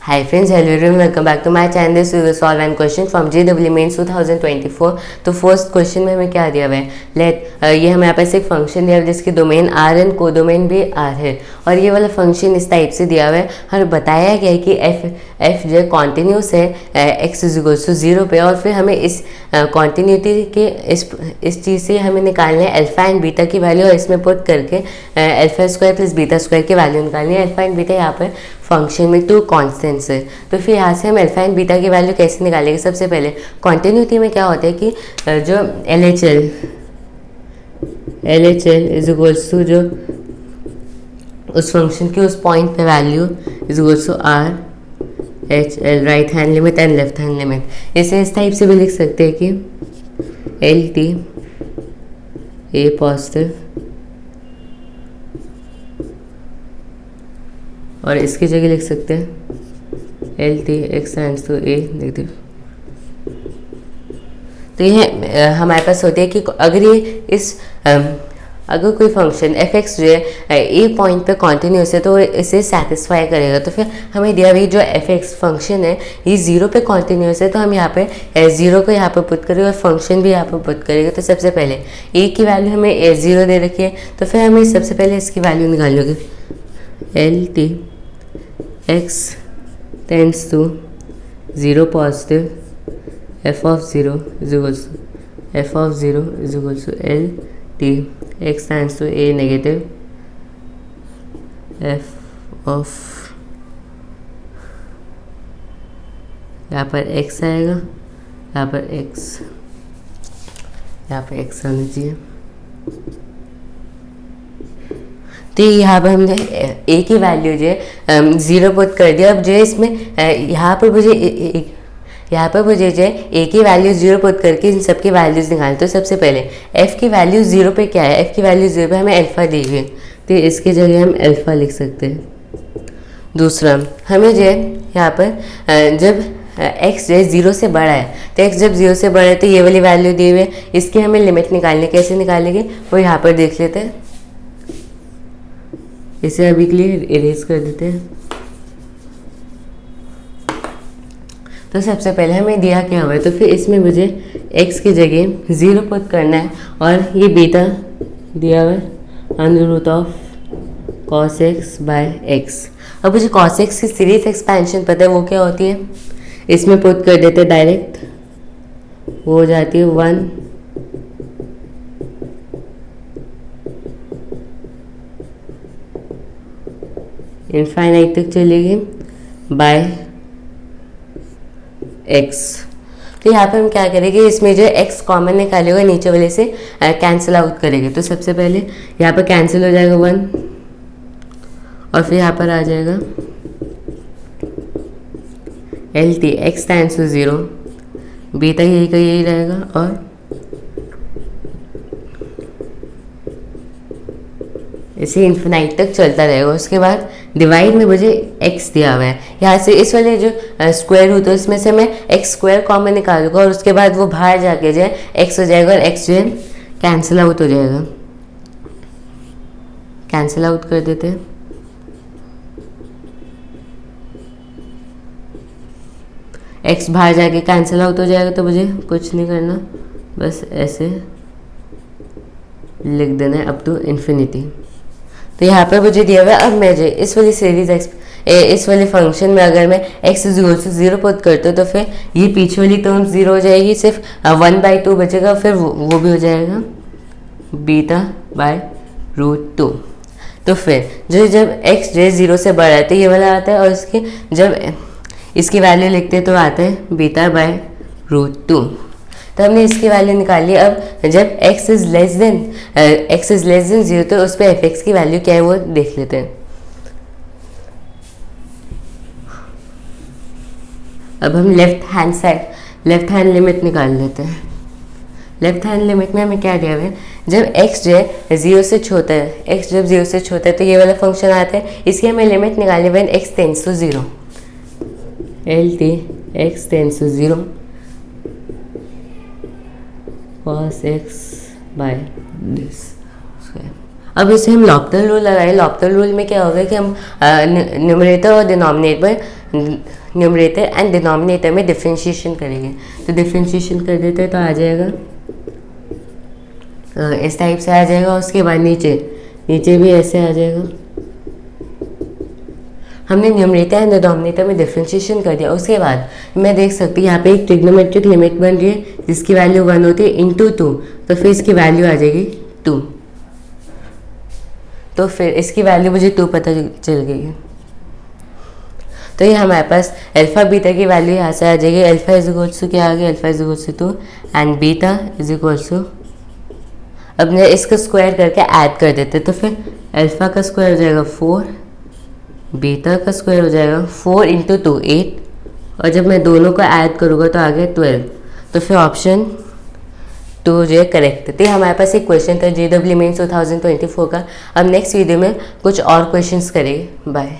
Hi friends, hello everyone, welcome back to my channel. This we will solve one question from JEE Mains 2024. तो first question में हमें क्या दिया हुआ है, ये हमें यहाँ पास एक फंक्शन दिया हुआ है जिसकी डोमेन आर एंड को डोमेन भी आर है, और ये वाला फंक्शन इस टाइप से दिया हुआ है। हमें बताया गया है कि एफ जो कॉन्टीन्यूस है एक्स इज इक्वल्स टू 0 पे, और फिर हमें इस कॉन्टीन्यूटी के इस चीज़ से हमें निकालना है अल्फा एंड बीटा की वैल्यू, और इसमें पुट करके alpha square plus beta square की वैल्यू निकालनी है। अल्फा एंड बीटा यहाँ पर फंक्शन में टू कॉन्स्टेंट्स है, तो फिर यहाँ से हम अल्फा एंड बीटा की वैल्यू कैसे निकालेंगे। सबसे पहले कॉन्टिन्यूटी में क्या होता है कि जो L H L is equals to जो उस फंक्शन की उस पॉइंट पे value is equals to R H L right hand limit and left hand limit. इसे इस टाइप से भी लिख सकते हैं कि एल टी ए पॉजिटिव और इसकी जगह लिख सकते हैं L T x tends to a negative. तो ये हमारे पास होती है कि अगर ये अगर कोई फंक्शन एफ एक्स जो है ए पॉइंट पे कॉन्टिन्यूस है तो इसे सेटिस्फाई करेगा। तो फिर हमें दिया भाई जो एफ एक्स फंक्शन है ये 0 पे कॉन्टिन्यूस है, तो हम यहाँ पे 0 को यहाँ पे पुट करेंगे और फंक्शन भी यहाँ पे पुट करेंगे। तो सबसे पहले ए की वैल्यू हमें 0 दे रखी है, तो फिर हमें सबसे पहले इसकी वैल्यू निकालोगे L T x tends to 0 positive f of 0 is equals to L T x tends to a negative f of, यहाँ पर x आएगा, यहाँ पर x आना चाहिए। तो यहाँ पर हमने a की वैल्यू जो है 0 पुट कर दिया। अब जो है इसमें यहाँ पर मुझे जो है a की वैल्यू 0 पुट करके इन सब की वैल्यूज़ निकाल। तो सबसे पहले f की वैल्यू 0 पे क्या है, f की वैल्यू 0 पे हमें अल्फ़ा दी हुई है, तो इसकी जगह हम अल्फ़ा लिख सकते हैं। दूसरा हमें जो है यहाँ पर जब x जो है 0 से बड़ा है, तो x जब 0 से बड़ा है तो ये वाली वैल्यू दी हुई है, इसकी हमें लिमिट निकालनी। कैसे निकालेंगे वो यहाँ पर देख लेते हैं। इसे अभी के लिए इरेज कर देते हैं। तो सबसे पहले हमें दिया क्या हुआ है, तो फिर इसमें मुझे x की जगह 0 पुट करना है, और ये बीटा दिया हुआ है under root of cos x by x। अब मुझे cos x की सीरीज एक्सपेंशन पता है वो क्या होती है, इसमें पुट कर देते हैं डायरेक्ट, वो हो जाती है 1 इनफाइनाइट तक चलेगी बाय x। तो यहाँ पर हम क्या करेंगे, इसमें जो x कॉमन निकाले हुए नीचे वाले से कैंसिल आउट करेंगे। तो सबसे पहले यहाँ पर कैंसिल हो जाएगा 1, और फिर यहाँ पर आ जाएगा L T x tends to 0, beta यही का यही रहेगा, और इसे इन्फिनाइट तक चलता रहेगा। उसके बाद डिवाइड में मुझे x दिया हुआ है, यहाँ से इस वाले जो स्क्वायर रूट है उसमें से मैं x स्क्वायर कॉमन निकालूंगा, और उसके बाद वो बाहर जाके जो है x हो जाएगा, और x जो है कैंसिल आउट हो जाएगा। कैंसिल आउट कर देते हैं। x बाहर जाके कैंसिल आउट हो जाएगा, तो मुझे कुछ नहीं करना, बस ऐसे लिख देना है अप टू इन्फिनिटी। तो यहाँ पर मुझे दिया हुआ है। अब मैं जो इस वाली सीरीज इस वाले फंक्शन में अगर मैं x is equal to 0 put करता हूँ, तो फिर ये पीछे वाली टर्म 0 हो जाएगी, सिर्फ 1/2 बचेगा, फिर वो भी हो जाएगा बीटा बाय रूट 2। तो फिर जब x जो है 0 से बड़ा है तो ये वाला आता है, और जब इसकी वैल्यू लिखते हैं तो आता है बीटा बाय रूट 2। तो हमने इसकी वैल्यू निकाली। अब जब x इज लेस देन 0 तो उस पर एफ एक्स की वैल्यू क्या है वो देख लेते हैं। अब हम लेफ्ट हैंड लिमिट निकाल लेते हैं। लेफ्ट हैंड लिमिट में हमें क्या दिया हुआ है, जब x जो है 0 से छोटा है, x जब 0 से छोटा है तो ये वाला फंक्शन आता है, इसकी हमें लिमिट निकालनी when x tends to 0, L T x tends to 0 cos x by this. अब इसे हम लॉप्टल रूल लगाए। लॉप्टल रूल में क्या होगा कि हम न्यूमरेटर और डिनोमिनेटर न्यूमरेटर एंड डिनोमिनेटर में डिफ्रेंशिएशन करेंगे। तो डिफ्रेंशिएशन कर देते हैं तो आ जाएगा इस टाइप से आ जाएगा। उसके बाद नीचे भी ऐसे आ जाएगा। हमने न्यूमरेटर एंड डिनोमिनेटर में डिफ्रेंशिएशन कर दिया। उसके बाद मैं देख सकती हूँ यहाँ पे एक ट्रिग्नोमेट्रिक लिमिट बन रही है जिसकी वैल्यू 1 होती है इंटू 2, तो फिर इसकी वैल्यू आ जाएगी 2। तो फिर इसकी वैल्यू मुझे 2 पता चल गई है। तो ये हमारे पास अल्फा बीटा की वैल्यू यहाँ से आ जाएगी। अल्फा इज इक्वल्स टू क्या आ गया, alpha is equals to 2 and beta is equals to, अब मैं इसका स्क्वायर करके ऐड कर देते तो फिर अल्फा का स्क्वायर हो जाएगा 4, बीटा का स्क्वायर हो जाएगा 4 इंटू 2 8, और जब मैं दोनों को ऐड करूँगा तो आ गया 12। तो फिर ऑप्शन 2 जो है करेक्ट। तो हमारे पास एक क्वेश्चन था JEE मेंस 2024 का। अब नेक्स्ट वीडियो में कुछ और क्वेश्चंस करेंगे। बाय।